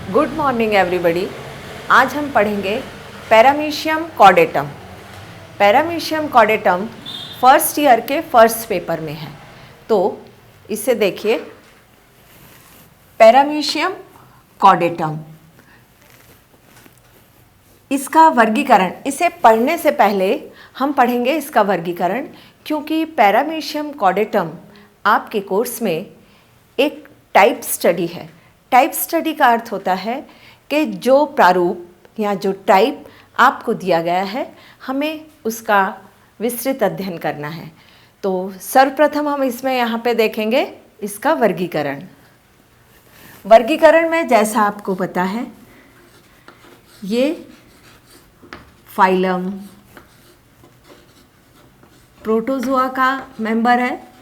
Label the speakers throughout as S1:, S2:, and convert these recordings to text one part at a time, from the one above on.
S1: Good morning everybody. आज हम पढ़ेंगे पैरामीशियम कॉर्डेटम। पैरामीशियम कॉर्डेटम फर्स्ट ईयर के फर्स्ट पेपर में है। तो इसे देखिए, पैरामीशियम कॉर्डेटम, इसका वर्गीकरण। इसे पढ़ने से पहले हम पढ़ेंगे इसका वर्गीकरण, क्योंकि पैरामीशियम कॉर्डेटम आपके कोर्स में एक टाइप स्टडी है। टाइप स्टडी का अर्थ होता है कि जो प्रारूप या जो टाइप आपको दिया गया है, हमें उसका विस्तृत अध्ययन करना है। तो सर्वप्रथम हम इसमें यहाँ पे देखेंगे इसका वर्गीकरण। वर्गीकरण में जैसा आपको पता है, ये फाइलम प्रोटोजोआ का मेंबर है।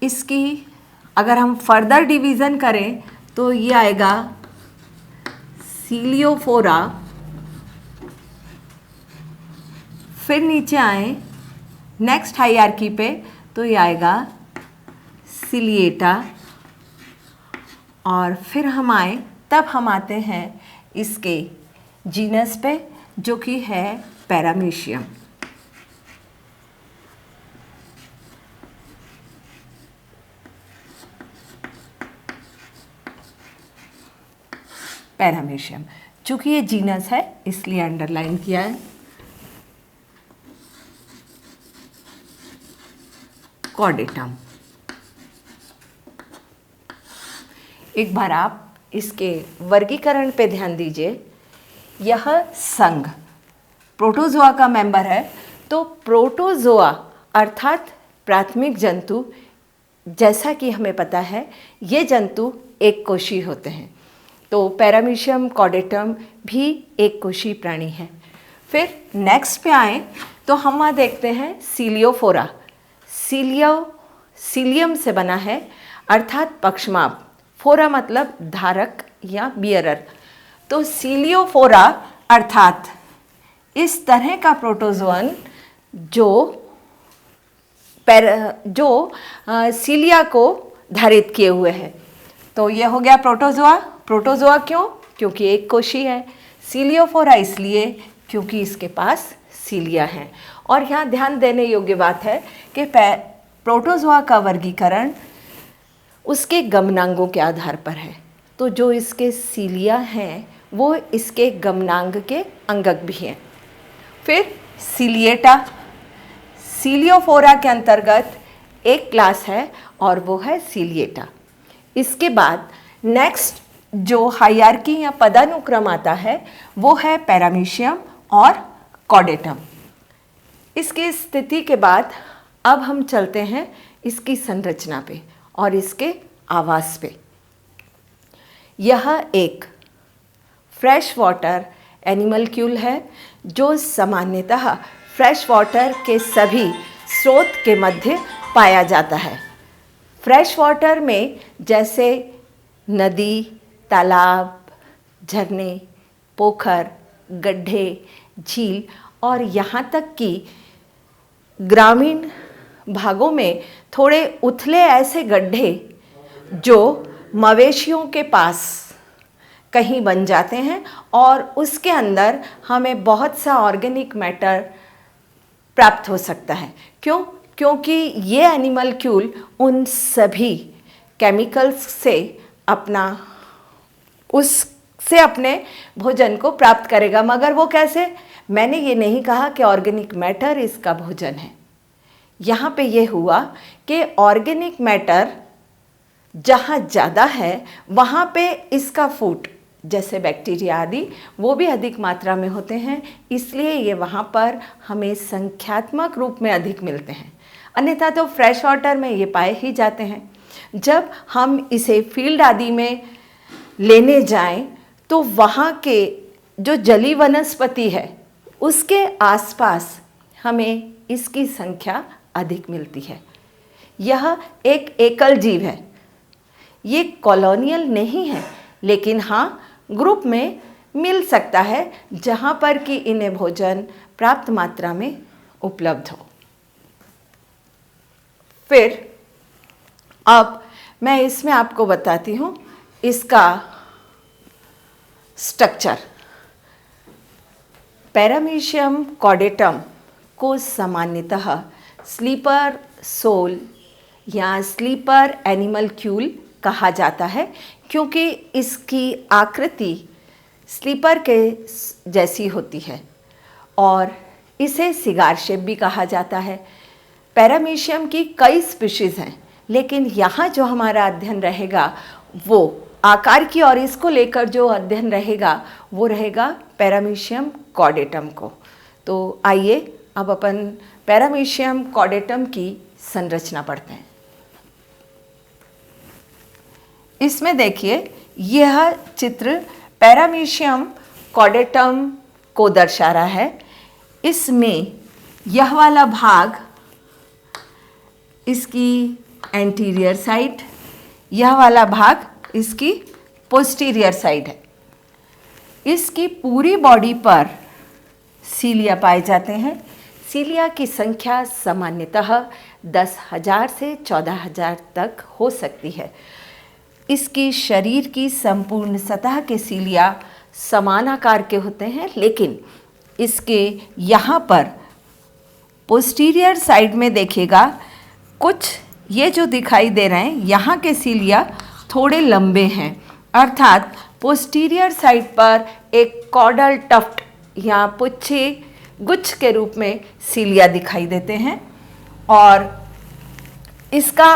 S1: इसकी अगर हम फर्दर डिवीज़न करें तो ये आएगा सीलियोफोरा। फिर नीचे आए नेक्स्ट हायरार्की पे तो ये आएगा सिलिएटा। और फिर हम आए, तब हम आते हैं इसके जीनस पे, जो कि है पैरामीशियम। पैरामीशियम, चूंकि ये जीनस है इसलिए अंडरलाइन किया है। कॉर्डेटम, एक बार आप इसके वर्गीकरण पे ध्यान दीजिए। यह संघ प्रोटोजोआ का मेंबर है। तो प्रोटोजोआ अर्थात प्राथमिक जंतु, जैसा कि हमें पता है ये जंतु एक कोशीय होते हैं। तो पैरामीशियम कॉर्डेटम भी एक कोशीय प्राणी है। फिर नेक्स्ट पे आए तो हम वहाँ देखते हैं सीलियोफोरा। सीलियम से बना है, अर्थात पक्षमाप। फोरा मतलब धारक या बियरर। तो सीलियोफोरा अर्थात इस तरह का प्रोटोजोअन जो सीलिया को धारित किए हुए है। तो ये हो गया प्रोटोजोआ। प्रोटोजोआ क्यों? क्योंकि एक कोशीय है। सीलियोफोरा इसलिए क्योंकि इसके पास सीलिया हैं। और यहाँ ध्यान देने योग्य बात है कि प्रोटोजोआ का वर्गीकरण उसके गमनांगों के आधार पर है। तो जो इसके सीलिया हैं वो इसके गमनांग के अंगक भी हैं। फिर सिलिएटा, सीलियोफोरा के अंतर्गत एक क्लास है और वो है सिलिएटा। इसके बाद नेक्स्ट जो हायरार्की या पदानुक्रम आता है वो है पैरामीशियम और कॉर्डेटम। इसकी स्थिति के बाद अब हम चलते हैं इसकी संरचना पे और इसके आवास पे। यह एक फ्रेश वाटर एनिमलक्यूल है, जो सामान्यतः फ्रेश वाटर के सभी स्रोत के मध्य पाया जाता है। फ्रेश वाटर में जैसे नदी, तालाब, झरने, पोखर, गड्ढे, झील और यहाँ तक कि ग्रामीण भागों में थोड़े उथले ऐसे गड्ढे जो मवेशियों के पास कहीं बन जाते हैं और उसके अंदर हमें बहुत सा ऑर्गेनिक मैटर प्राप्त हो सकता है। क्यों? क्योंकि ये एनिमलक्यूल उन सभी केमिकल्स से अपने भोजन को प्राप्त करेगा। मगर वो कैसे? मैंने ये नहीं कहा कि ऑर्गेनिक मैटर इसका भोजन है। यहाँ पे ये हुआ कि ऑर्गेनिक मैटर जहाँ ज़्यादा है वहाँ पे इसका फूड, जैसे बैक्टीरिया आदि, वो भी अधिक मात्रा में होते हैं। इसलिए ये वहाँ पर हमें संख्यात्मक रूप में अधिक मिलते हैं। अन्यथा तो फ्रेश वाटर में ये पाए ही जाते हैं। जब हम इसे फील्ड आदि में लेने जाएं तो वहाँ के जो जलीय वनस्पति है उसके आसपास हमें इसकी संख्या अधिक मिलती है। यह एक एकल जीव है। ये कॉलोनियल नहीं है, लेकिन हाँ ग्रुप में मिल सकता है जहाँ पर कि इन्हें भोजन प्राप्त मात्रा में उपलब्ध हो। फिर अब मैं इसमें आपको बताती हूँ इसका स्ट्रक्चर। पैरामीशियम कॉर्डेटम को सामान्यतः स्लीपर सोल या स्लीपर एनिमलक्यूल कहा जाता है, क्योंकि इसकी आकृति स्लीपर के जैसी होती है और इसे सिगार शेप भी कहा जाता है। पैरामीशियम की कई स्पीशीज़ हैं, लेकिन यहाँ जो हमारा अध्ययन रहेगा वो आकार की, और इसको लेकर जो अध्ययन रहेगा वो रहेगा पैरामीशियम कॉर्डेटम को। तो आइए अब अपन पैरामीशियम कॉर्डेटम की संरचना पढ़ते हैं। इसमें देखिए, यह चित्र पैरामीशियम कॉर्डेटम को दर्शा रहा है। इसमें यह वाला भाग इसकी एंटीरियर साइड, यह वाला भाग इसकी पोस्टीरियर साइड है। इसकी पूरी बॉडी पर सीलिया पाए जाते हैं। सीलिया की संख्या सामान्यतः 10,000 से 14,000 तक हो सकती है। इसकी शरीर की संपूर्ण सतह के सीलिया समान आकार के होते हैं, लेकिन इसके यहाँ पर पोस्टीरियर साइड में देखिएगा, कुछ ये जो दिखाई दे रहे हैं यहाँ के सीलिया थोड़े लंबे हैं, अर्थात पोस्टीरियर साइड पर एक कॉर्डल टफ्ट या पुच्छे गुच्छ के रूप में सीलिया दिखाई देते हैं। और इसका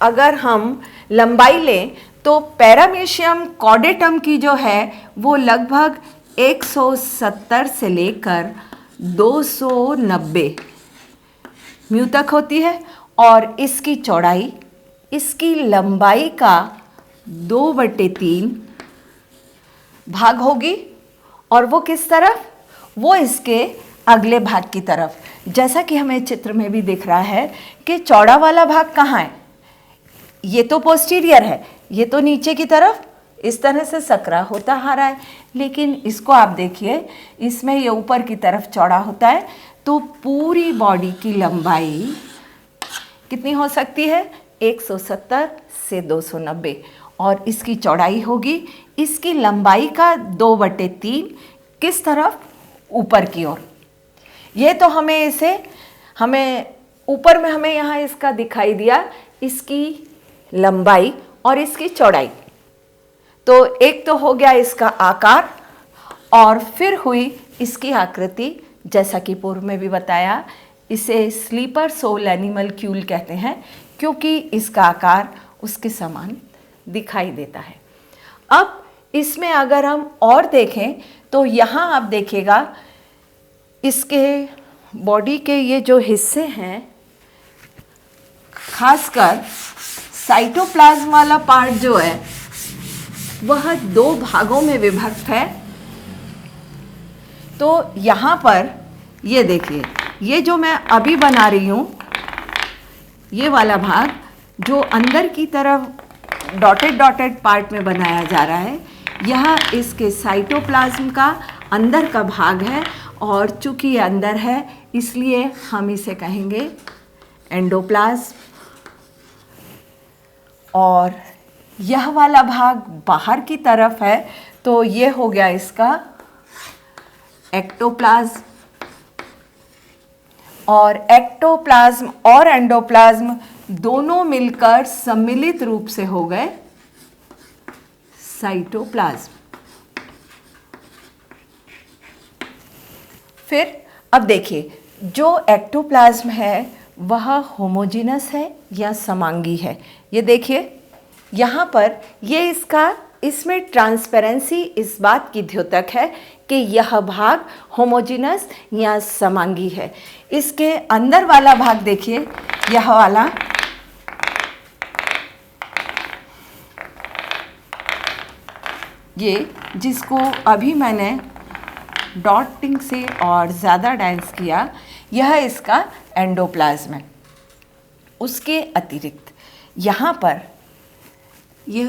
S1: अगर हम लंबाई लें तो पैरामीशियम कॉर्डेटम की जो है वो लगभग 170 से लेकर 290 म्यू तक होती है, और इसकी चौड़ाई इसकी लंबाई का 2/3 भाग होगी। और वो किस तरफ? वो इसके अगले भाग की तरफ। जैसा कि हमें चित्र में भी दिख रहा है कि चौड़ा वाला भाग कहाँ है? ये तो पोस्टीरियर है, ये तो नीचे की तरफ इस तरह से सकरा होता आ रहा है, लेकिन इसको आप देखिए, इसमें ये ऊपर की तरफ चौड़ा होता है। तो पूरी बॉडी की लंबाई कितनी हो सकती है? 170 से 290, और इसकी चौड़ाई होगी इसकी लंबाई का 2/3 किस तरफ? ऊपर की ओर। ये तो हमें ऊपर में हमें यहाँ इसका दिखाई दिया, इसकी लंबाई और इसकी चौड़ाई। तो एक तो हो गया इसका आकार, और फिर हुई इसकी आकृति। जैसा कि पूर्व में भी बताया, इसे स्लीपर सोल एनिमलक्यूल कहते हैं, क्योंकि इसका आकार उसके समान दिखाई देता है। अब इसमें अगर हम और देखें तो यहाँ आप देखिएगा, इसके बॉडी के ये जो हिस्से हैं, खासकर साइटोप्लाज्म वाला पार्ट जो है वह 2 भागों में विभक्त है। तो यहाँ पर ये देखिए, ये जो मैं अभी बना रही हूँ, ये वाला भाग जो अंदर की तरफ डॉटेड पार्ट में बनाया जा रहा है, यह इसके साइटोप्लाज्म का अंदर का भाग है। और चूंकि ये अंदर है, इसलिए हम इसे कहेंगे एंडोप्लाज्म। और यह वाला भाग बाहर की तरफ है, तो ये हो गया इसका एक्टोप्लाज्म। और एक्टोप्लाज्म और एंडोप्लाज्म दोनों मिलकर सम्मिलित रूप से हो गए साइटोप्लाज्म। फिर अब देखिए, जो एक्टोप्लाज्म है वह होमोजेनस है या समांगी है। ये देखिए यहाँ पर ये इसमें ट्रांसपेरेंसी इस बात की द्योतक है कि यह भाग होमोजेनस या समांगी है। इसके अंदर वाला भाग देखिए, यह वाला ये जिसको अभी मैंने डॉटिंग से और ज़्यादा डांस किया, यह इसका एंडोप्लाज्म है। उसके अतिरिक्त यहाँ पर ये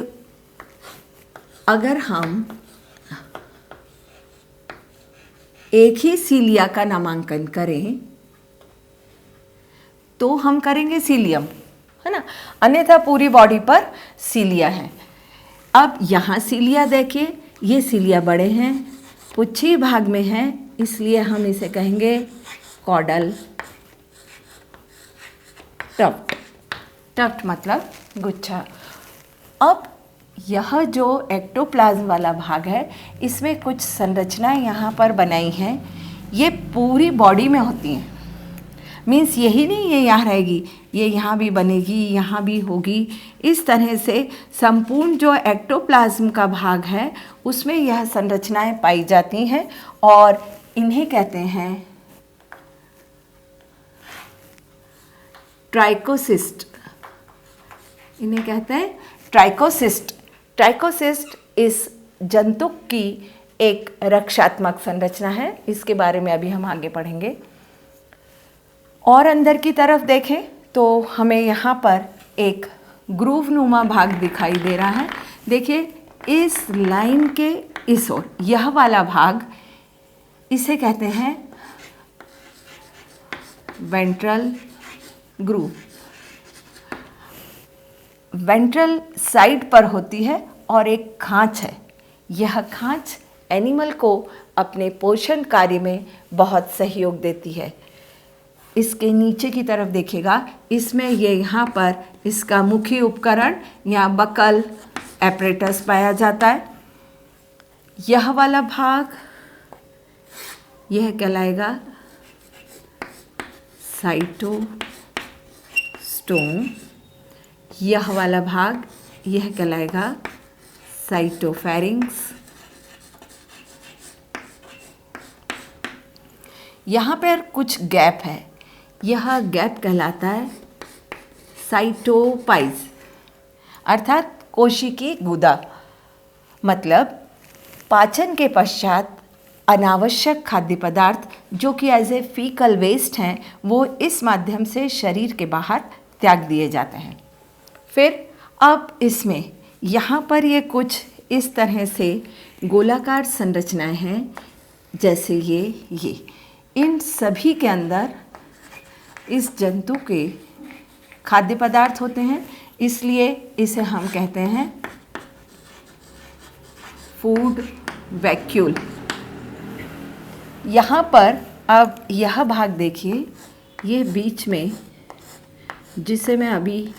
S1: अगर हम एक ही सीलिया का नामांकन करें तो हम करेंगे सीलियम, है ना, अन्यथा पूरी बॉडी पर सीलिया है। अब यहाँ सीलिया देखिए, ये सीलिया बड़े हैं, पुच्छी भाग में हैं, इसलिए हम इसे कहेंगे कॉडल टफ्ट। टफ्ट मतलब गुच्छा। अब यह जो एक्टोप्लाज्म वाला भाग है, इसमें कुछ संरचनाएं यहाँ पर बनाई हैं, ये पूरी बॉडी में होती हैं। मीन्स यही नहीं ये यहाँ रहेगी, ये यहाँ भी बनेगी, यहाँ भी होगी। इस तरह से संपूर्ण जो एक्टोप्लाज्म का भाग है उसमें यह संरचनाएं पाई जाती हैं और इन्हें कहते हैं ट्राइकोसिस्ट। इन्हें कहते हैं ट्राइकोसिस्ट। ट्राइकोसिस्ट इस जंतु की एक रक्षात्मक संरचना है, इसके बारे में अभी हम आगे पढ़ेंगे। और अंदर की तरफ देखें तो हमें यहाँ पर एक ग्रूव नुमा भाग दिखाई दे रहा है। देखिए इस लाइन के इस ओर यह वाला भाग, इसे कहते हैं वेंट्रल ग्रूव। वेंट्रल साइड पर होती है और एक खांच है। यह खांच एनिमल को अपने पोषण कार्य में बहुत सहयोग देती है। इसके नीचे की तरफ देखिएगा, इसमें ये यहाँ पर इसका मुख्य उपकरण या बकल एपरेटस पाया जाता है। यह वाला भाग यह कहलाएगा साइटोस्टोम। यह वाला भाग यह कहलाएगा साइटोफेरिंक्स। यहाँ पर कुछ गैप है, यह गैप कहलाता है साइटोपाइज, अर्थात कोशिकी गुदा। मतलब पाचन के पश्चात अनावश्यक खाद्य पदार्थ जो कि एज ए फीकल वेस्ट हैं, वो इस माध्यम से शरीर के बाहर त्याग दिए जाते हैं। फिर अब इसमें यहाँ पर ये कुछ इस तरह से गोलाकार संरचनाएं हैं, जैसे ये इन सभी के अंदर इस जंतु के खाद्य पदार्थ होते हैं, इसलिए इसे हम कहते हैं फूड वैक्यूल। यहाँ पर अब यह भाग देखिए, ये बीच में जिसे मैं अभी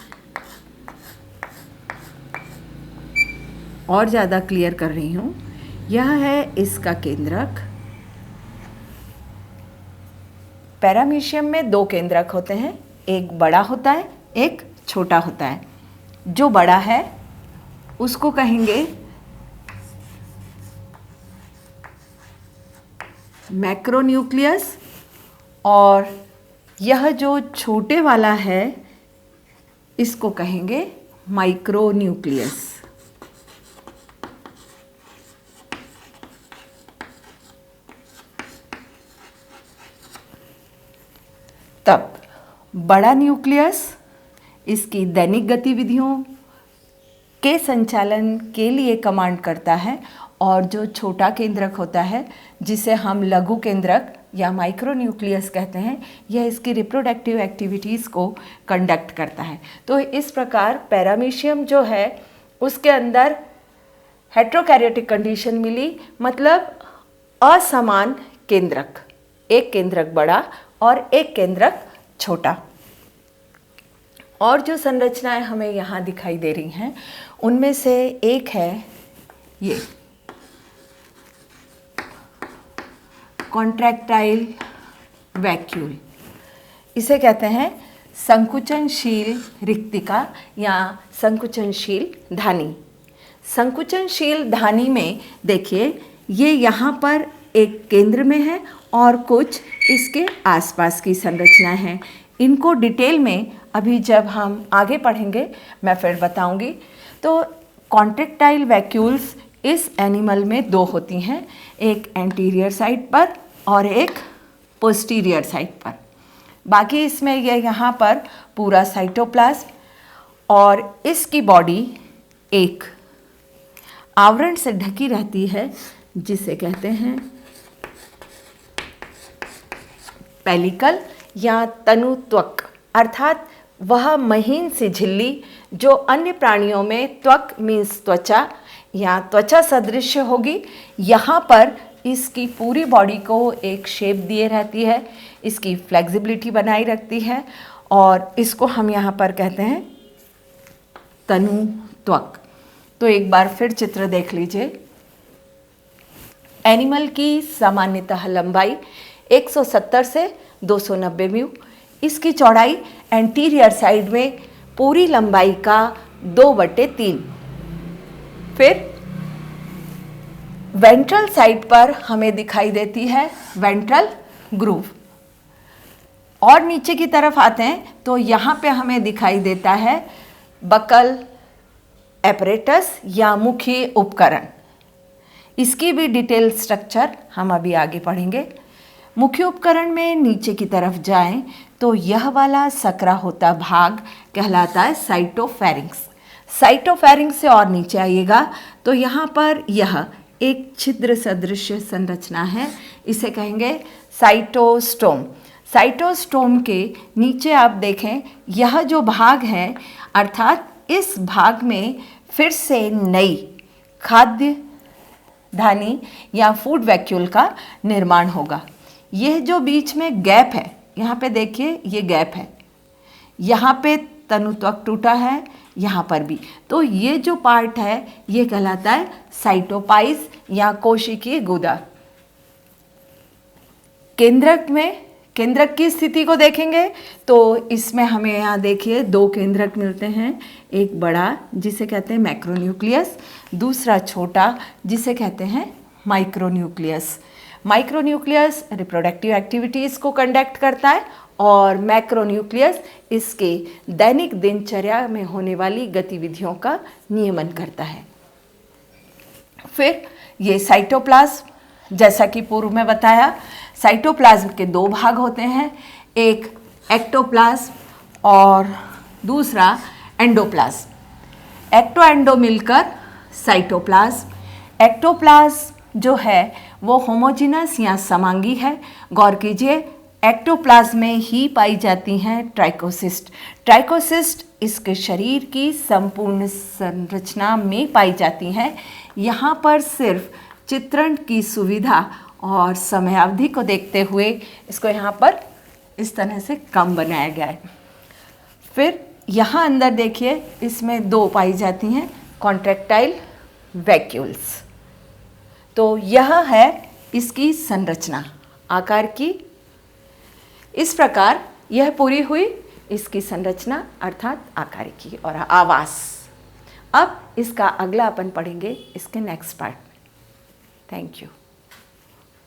S1: और ज़्यादा क्लियर कर रही हूँ, यह है इसका केंद्रक। पैरामीशियम में दो केंद्रक होते हैं, एक बड़ा होता है, एक छोटा होता है। जो बड़ा है उसको कहेंगे मैक्रोन्यूक्लियस, और यह जो छोटे वाला है इसको कहेंगे माइक्रोन्यूक्लियस। तब बड़ा न्यूक्लियस इसकी दैनिक गतिविधियों के संचालन के लिए कमांड करता है, और जो छोटा केंद्रक होता है जिसे हम लघु केंद्रक या माइक्रो न्यूक्लियस कहते हैं, यह इसकी रिप्रोडक्टिव एक्टिविटीज़ को कंडक्ट करता है। तो इस प्रकार पैरामीशियम जो है उसके अंदर हेट्रोकैरियोटिक कंडीशन मिली, मतलब असमान केंद्रक, एक केंद्रक बड़ा और एक केंद्रक छोटा। और जो संरचनाएं हमें यहाँ दिखाई दे रही हैं उनमें से एक है ये कॉन्ट्रैक्टाइल वैक्यूल। इसे कहते हैं संकुचनशील रिक्तिका या संकुचनशील धानी। संकुचनशील धानी में देखिए ये यहाँ पर एक केंद्र में है और कुछ इसके आसपास की संरचनाएं हैं। इनको डिटेल में अभी जब हम आगे पढ़ेंगे मैं फिर बताऊंगी। तो कॉन्ट्रैक्टाइल वैक्यूल्स इस एनिमल में दो होती हैं, एक एंटीरियर साइड पर और एक पोस्टीरियर साइड पर। बाकी इसमें ये यहाँ पर पूरा साइटोप्लाज्म और इसकी बॉडी एक आवरण से ढकी रहती है जिसे कहते हैं पेलिकल या तनुत्वक, अर्थात वह महीन सी झिल्ली जो अन्य प्राणियों में त्वक मीन्स त्वचा या त्वचा सदृश होगी, यहाँ पर इसकी पूरी बॉडी को एक शेप दिए रहती है, इसकी फ्लेक्सिबिलिटी बनाई रखती है और इसको हम यहाँ पर कहते हैं तनु त्वक। तो एक बार फिर चित्र देख लीजिए। एनिमल की सामान्यतः लंबाई 170 से 290 म्यू, इसकी चौड़ाई एंटीरियर साइड में पूरी लंबाई का 2/3। फिर वेंट्रल साइड पर हमें दिखाई देती है वेंट्रल ग्रूव। और नीचे की तरफ आते हैं तो यहाँ पे हमें दिखाई देता है बकल एपरेटस या मुख्य उपकरण। इसकी भी डिटेल स्ट्रक्चर हम अभी आगे पढ़ेंगे। मुख्य उपकरण में नीचे की तरफ जाएं तो यह वाला सकरा होता भाग कहलाता है साइटोफेरिंक्स। साइटोफेरिंक्स से और नीचे आइएगा तो यहाँ पर यह एक छिद्र सदृश संरचना है, इसे कहेंगे साइटोस्टोम। साइटोस्टोम के नीचे आप देखें यह जो भाग है, अर्थात इस भाग में फिर से नई खाद्य धानी या फूड वैक्यूल का निर्माण होगा। यह जो बीच में गैप है, यहाँ पे देखिए ये गैप है, यहाँ पे तनुत्वक टूटा है, यहाँ पर भी, तो ये जो पार्ट है ये कहलाता है साइटोपाइज या कोशिकीय गुदा। केंद्रक में केंद्रक की स्थिति को देखेंगे तो इसमें हमें यहाँ देखिए 2 केंद्रक मिलते हैं, एक बड़ा जिसे कहते हैं मैक्रोन्यूक्लियस, दूसरा छोटा जिसे कहते हैं माइक्रोन्यूक्लियस। माइक्रोन्यूक्लियस रिप्रोडक्टिव एक्टिविटीज़ को कंडक्ट करता है और मैक्रोन्यूक्लियस इसके दैनिक दिनचर्या में होने वाली गतिविधियों का नियमन करता है। फिर ये साइटोप्लाज्म, जैसा कि पूर्व में बताया, साइटोप्लाज्म के 2 भाग होते हैं, एक एक्टोप्लाज्म और दूसरा एंडोप्लाज्म। एक्टो एंडो मिलकर साइटोप्लाज्म। एक्टोप्लाज्म जो है वो होमोजिनस या समांगी है। गौर कीजिए एक्टोप्लाज्म में ही पाई जाती हैं ट्राइकोसिस्ट। ट्राइकोसिस्ट इसके शरीर की संपूर्ण संरचना में पाई जाती हैं। यहाँ पर सिर्फ चित्रण की सुविधा और समयावधि को देखते हुए इसको यहाँ पर इस तरह से कम बनाया गया है। फिर यहाँ अंदर देखिए इसमें 2 पाई जाती हैं कॉन्ट्रैक्टाइल वैक्यूल्स। तो यह है इसकी संरचना आकार की। इस प्रकार यह पूरी हुई इसकी संरचना अर्थात आकार की और आवास। अब इसका अगला अपन पढ़ेंगे इसके नेक्स्ट पार्ट में। Thank you.